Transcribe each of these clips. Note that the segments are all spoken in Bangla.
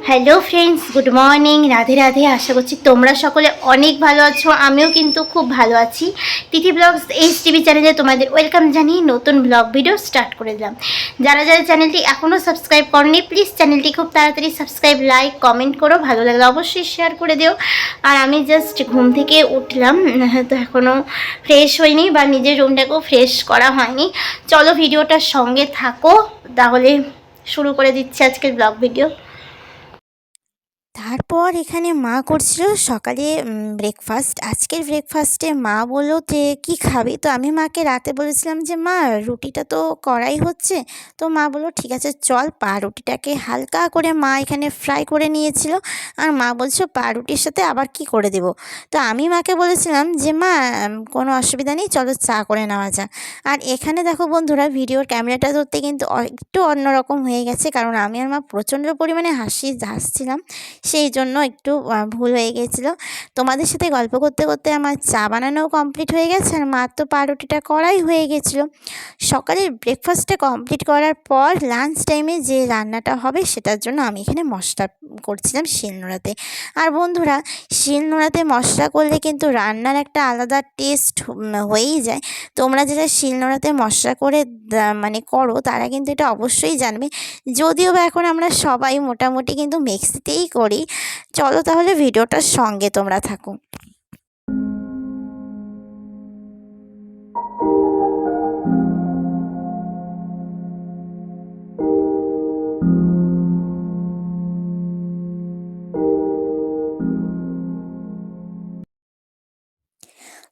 Hello friends, good morning, Radhe Radhe. আশা করছি তোমরা সকলে অনেক ভালো আছো। আমিও কিন্তু খুব ভালো আছি। তিথি ব্লগস এইচটিভি চ্যানেলে তোমাদের ওয়েলকাম জানিয়ে নতুন ব্লগ ভিডিও স্টার্ট করে দিলাম। যারা যারা চ্যানেলটি এখনও সাবস্ক্রাইব করনি, প্লিজ চ্যানেলটি খুব তাড়াতাড়ি সাবস্ক্রাইব, লাইক, কমেন্ট করো। ভালো লাগলে অবশ্যই শেয়ার করে দিও। আর আমি জাস্ট ঘুম থেকে উঠলাম, তো এখনও ফ্রেশ হয়নি বা নিজের রুমটাকেও ফ্রেশ করা হয়নি। চলো ভিডিওটার সঙ্গে থাকো, তাহলে শুরু করে দিচ্ছি আজকের ব্লগ ভিডিও। তারপর এখানে মা করছিল সকালে ব্রেকফাস্ট। আজকের ব্রেকফাস্টে মা বলল যে কি খাবি, তো আমি মাকে রাতে বলেছিলাম যে মা রুটিটা তো করাই হচ্ছে। তো মা বললো ঠিক আছে চল, পাউরুটিটাকে হালকা করে মা এখানে ফ্রাই করে নিয়েছিল। আর মা বলছো পাউরুটির সাথে আবার কি করে দেব। তো আমি মাকে বলেছিলাম যে মা কোনো অসুবিধা নেই, চলো চা করে নেওয়া যাক। আর এখানে দেখো বন্ধুরা, ভিডিওর ক্যামেরাটা ধরতে কিন্তু একটু অন্যরকম হয়ে গেছে, কারণ আমি আর মা প্রচণ্ড পরিমাণে হাসছিলাম, সেই জন্য একটু ভুল হয়ে গিয়েছিলো। তোমাদের সাথে গল্প করতে করতে আমার চা বানানোও কমপ্লিট হয়ে গেছে, আর মার তো পাউরুটিটা করাই হয়ে গেছিলো। সকালের ব্রেকফাস্টটা কমপ্লিট করার পর লাঞ্চ টাইমে যে রান্নাটা হবে সেটার জন্য আমি এখানে মশলা করছিলাম শিলনোড়াতে। আর বন্ধুরা, শিলনোড়াতে মশলা করলে কিন্তু রান্নার একটা আলাদা টেস্ট হয়েই যায়। তোমরা যারা শিলনোড়াতে মশলা করে মানে করো, তারা কিন্তু এটা অবশ্যই জানবে। যদিও বা এখন আমরা সবাই মোটামুটি কিন্তু মিক্সিতেই করি। চলো তাহলে ভিডিওটার সঙ্গে তোমরা থাকো।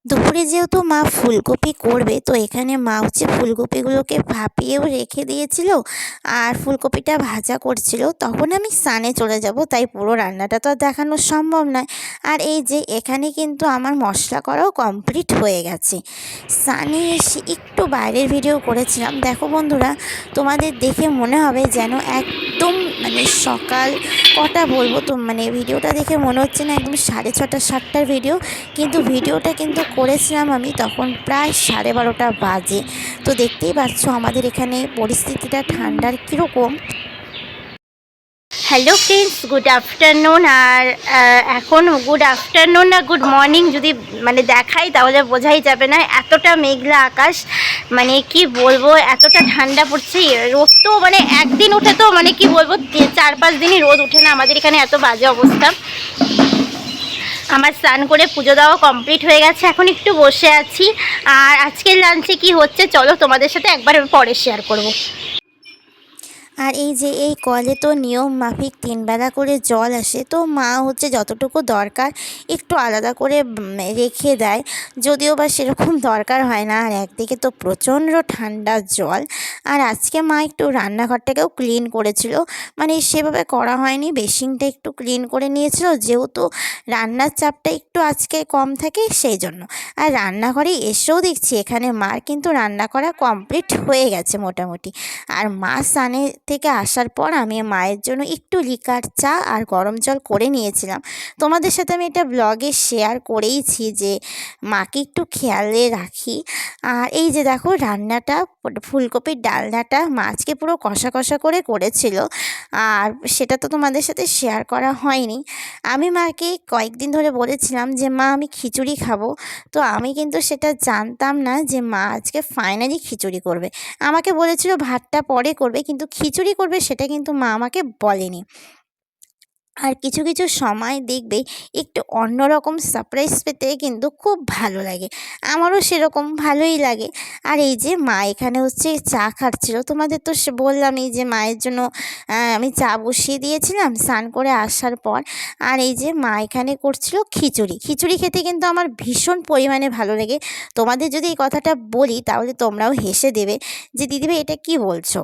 দুপুরে যেহেতু মা ফুলকপি করবে, তো এখানে মা হচ্ছে ফুলকপিগুলোকে ভাপিয়েও রেখে দিয়েছিল আর ফুলকপিটা ভাজা করছিল। তখন আমি স্নানে চলে যাব, তাই পুরো রান্নাটা তো আর দেখানো সম্ভব নয়। আর এই যে এখানে কিন্তু আমার মশলা করাও কমপ্লিট হয়ে গেছে। স্নানে এসে একটু বাইরের ভিডিও করেছিলাম। দেখো বন্ধুরা, তোমাদের দেখে মনে হবে যেন একদম মানে সকাল কটা বলবো তো, মানে ভিডিওটা দেখে মনে হচ্ছে না একদম 6:30 7টার ভিডিও, কিন্তু ভিডিওটা কিন্তু করেছিলাম আমি তখন প্রায় 12:30 বাজে। তো দেখতেই পাচ্ছ আমাদের এখানে পরিস্থিতিটা ঠান্ডার কীরকম। Hello friends, good afternoon. আর এখন গুড আফটারনুন না গুড মর্নিং যদি মানে দেখাই তাহলে বোঝাই যাবে না, এতটা মেঘলা আকাশ। মানে কি বলবো, এতটা ঠান্ডা পড়ছে। রোদ তো মানে একদিন উঠে তো মানে কি বলবো, 4-5 দিনই রোদ উঠে না আমাদের এখানে, এত বাজে অবস্থা। আমার স্নান করে পুজো দেওয়া কমপ্লিট হয়ে গেছে, এখন একটু বসে আছি। আর আজকের লাঞ্চে কি হচ্ছে চলো তোমাদের সাথে একবার পরে শেয়ার করব। আর এই যে এই কলে তো নিয়ম মাফিক 3 বেলা করে জল আসে, তো মা হচ্ছে যতটুকু দরকার একটু আলাদা করে রেখে দেয়, যদিও বা সেরকম দরকার হয় না। আর একদিকে তো প্রচণ্ড ঠান্ডা জল। আর আজকে মা একটু রান্নাঘরটাকেও ক্লিন করেছিল, মানে সেভাবে করা হয়নি, বেসিনটা একটু ক্লিন করে নিয়েছিল, যেহেতু রান্নার চাপটা একটু আজকে কম থাকে সেই জন্য। আর রান্নাঘরে এসেও দেখছি এখানে মার কিন্তু রান্না করা কমপ্লিট হয়ে গেছে মোটামুটি। আর মা স্নানে থেকে আসার পর আমি মায়ের জন্য একটু লিকার চা আর গরম জল করে নিয়েছিলাম। তোমাদের সাথে আমি এটা ব্লগে শেয়ার করেইছি যে মাকে একটু খেয়ালে রাখি। আর এই যে দেখো রান্নাটা, ফুলকপির ডালনাটা মাছকে পুরো কষা কষা করে করেছিল, আর সেটা তো তোমাদের সাথে শেয়ার করা হয়নি। আমি মাকে কয়েকদিন ধরে বলেছিলাম যে মা আমি খিচুড়ি খাবো, তো আমি কিন্তু সেটা জানতাম না যে মা আজকে ফাইনালি খিচুড়ি করবে। আমাকে বলেছিল ভাতটা পরে করবে, কিন্তু খিচুড়ি করবে সেটা কিন্তু মা আমাকে বলেনি। আর কিছু কিছু সময় দেখবে একটু অন্যরকম সারপ্রাইজ পেতে কিন্তু খুব ভালো লাগে, আমারও সেরকম ভালোই লাগে। আর এই যে মা এখানে হচ্ছে চা খাচ্ছিল, তোমাদের তো বললামই যে মায়ের জন্য আমি চা বসিয়ে দিয়েছিলাম স্নান করে আসার পর। আর এই যে মা এখানে করছিল খিচুড়ি। খিচুড়ি খেতে কিন্তু আমার ভীষণ পরিমাণে ভালো লাগে। তোমাদের যদি এই কথাটা বলি তাহলে তোমরাও হেসে দেবে যে দিদিভাই এটা কি বলছো।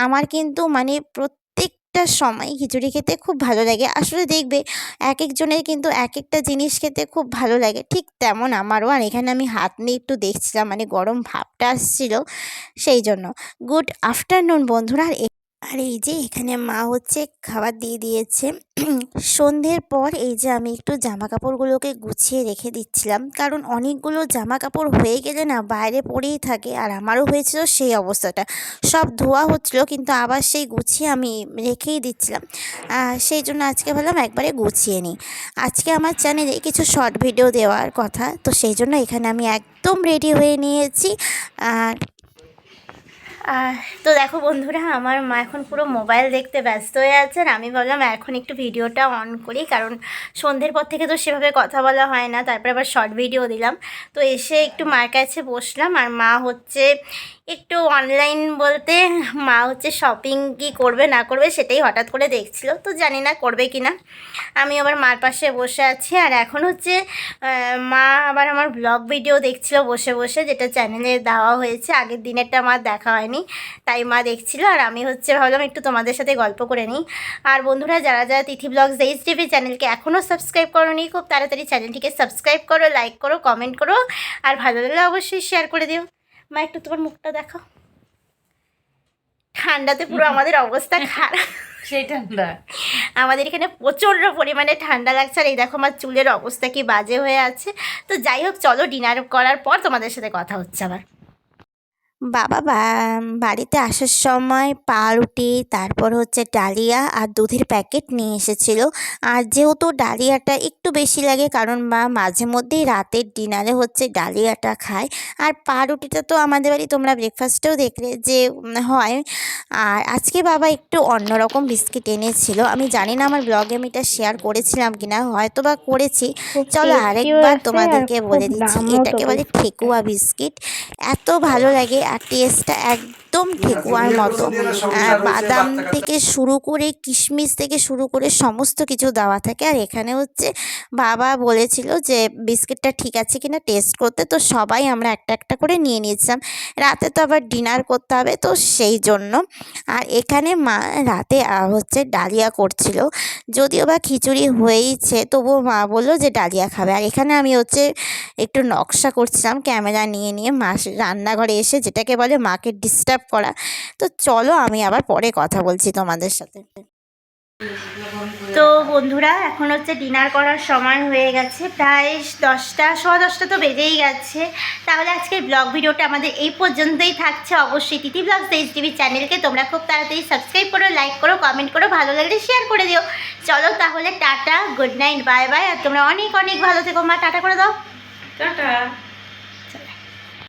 আমার কিন্তু মানে প্রত্যেকটা সময় খিচুড়ি খেতে খুব ভালো লাগে। আসলে দেখবে এক একজনের কিন্তু এক একটা জিনিস খেতে খুব ভালো লাগে, ঠিক তেমন আমারও। আর এখানে আমি হাত নিয়ে একটু দেখছিলাম, মানে গরম ভাবটা আসছিল সেই জন্য। গুড আফটারনুন বন্ধুরা। আর এই যে এখানে মা হচ্ছে খাবার দিয়ে দিয়েছে। সন্ধ্যের পর এই যে আমি একটু জামা কাপড়গুলোকে গুছিয়ে রেখে দিচ্ছিলাম, কারণ অনেকগুলো জামা কাপড় হয়ে গেলে না বাইরে পড়েই থাকে, আর আমারও হয়েছিল সেই অবস্থাটা। সব ধোয়া হচ্ছিলো কিন্তু আবার সেই গুছিয়ে আমি রেখেই দিচ্ছিলাম। সেই জন্য আজকে ভাবলাম একবারে গুছিয়ে নিই। আজকে আমার চ্যানেলে কিছু শর্ট ভিডিও দেওয়ার কথা, তো সেই জন্য এখানে আমি একদম রেডি হয়ে নিয়েছি। আর তো দেখো বন্ধুরা, আমার মা এখন পুরো মোবাইল দেখতে ব্যস্ত হয়ে আছে, আর আমি ভাবলাম এখন একটু ভিডিওটা অন করি, কারণ সন্ধ্যের পর থেকে তো সেভাবে কথা বলা হয় না। তারপরে আবার শর্ট ভিডিও দিলাম, তো এসে একটু মার কাছে বসলাম। আর মা হচ্ছে একটু অনলাইন বলতে মা হচ্ছে শপিং কি করবে না করবে সেটাই হঠাৎ করে দেখছিল, তো জানি না করবে কি না। আমি আবার মার পাশে বসে আছি, আর এখন হচ্ছে মা আবার আমার ব্লগ ভিডিও দেখছিল বসে বসে, যেটা চ্যানেলে দেওয়া হয়েছে। আগের দিনেরটা আমার দেখা হয়নি, তাই মা দেখছিল, আর আমি হচ্ছে ভাবলাম একটু তোমাদের সাথে গল্প করে নিই। আর বন্ধুরা, যারা যারা তিথি ব্লগস এইচডিবি চ্যানেলকে এখনও সাবস্ক্রাইব করোনি, খুব তাড়াতাড়ি চ্যানেলটিকে সাবস্ক্রাইব করো, লাইক করো, কমেন্ট করো, আর ভালো লাগলে অবশ্যই শেয়ার করে দিও। মা একটু তোমার মুখটা দেখো, ঠান্ডাতে পুরো আমাদের অবস্থা খারাপ। সেই ঠান্ডা আমাদের এখানে প্রচণ্ড পরিমাণে ঠান্ডা লাগছে, আর এই দেখো আমার চুলের অবস্থা কি বাজে হয়ে আছে। তো যাই হোক, চলো ডিনার করার পর তোমাদের সাথে কথা হচ্ছে আবার। বাবা বাড়িতে আসার সময় পাউরুটি, তারপর হচ্ছে ডালিয়া আর দুধের প্যাকেট নিয়ে এসেছিলো। আর যেহেতু ডালিয়াটা একটু বেশি লাগে, কারণ মা মাঝে মধ্যেই রাতের ডিনারে হচ্ছে ডালিয়াটা খায়। আর পাউরুটিটা তো আমাদের বাড়ি তোমরা ব্রেকফাস্টেও দেখলে যে হয়। আর আজকে বাবা একটু অন্যরকম বিস্কিট এনেছিল, আমি জানি না আমার ব্লগে আমি এটা শেয়ার করেছিলাম কিনা, হয়তো বা করেছি। চলো আরেকবার তোমাদেরকে বলে দিচ্ছি, এটাকে বলে ঠেকুয়া বিস্কিট। এত ভালো লাগে, আর টেস্টটা একদম ঠেকুয়ার মতো। বাদাম থেকে শুরু করে কিশমিশ থেকে শুরু করে সমস্ত কিছু দেওয়া থাকে। আর এখানে হচ্ছে বাবা বলেছিল যে বিস্কিটটা ঠিক আছে কিনা টেস্ট করতে, তো সবাই আমরা একটা একটা করে নিয়ে নিয়েছিলাম। রাতে তো আবার ডিনার করতে হবে, তো সেই জন্য। আর এখানে মা রাতে হচ্ছে ডালিয়া করছিল, যদিও বা খিচুড়ি হয়েইছে, তবুও মা বললো যে ডালিয়া খাবে। আর এখানে আমি হচ্ছে একটু নকশা করছিলাম ক্যামেরা নিয়ে নিয়ে, মা রান্নাঘরে এসে, যেটাকে বলে মাকে ডিস্টার্ব করা। তো চলো আমি আবার পরে কথা বলছি তোমাদের সাথে। তো বন্ধুরা, এখন হচ্ছে ডিনার করার সময় হয়ে গেছে, প্রায় 10টা 10:15 তো বেজেই গেছে। তাহলে আজকের ব্লগ ভিডিওটা আমাদের এই পর্যন্তই থাকছে। অবশ্যই তিথি ব্লগস এইচডিবি চ্যানেলকে তোমরা খুব তাড়াতাড়ি সাবস্ক্রাইব করো, লাইক করো, কমেন্ট করো, ভালো লাগলে শেয়ার করে দিও। চলো তাহলে tata, good night, bye bye. আর তোমরা অনেক অনেক ভালো থেকো। মা টাটা করে দাও। টাটা।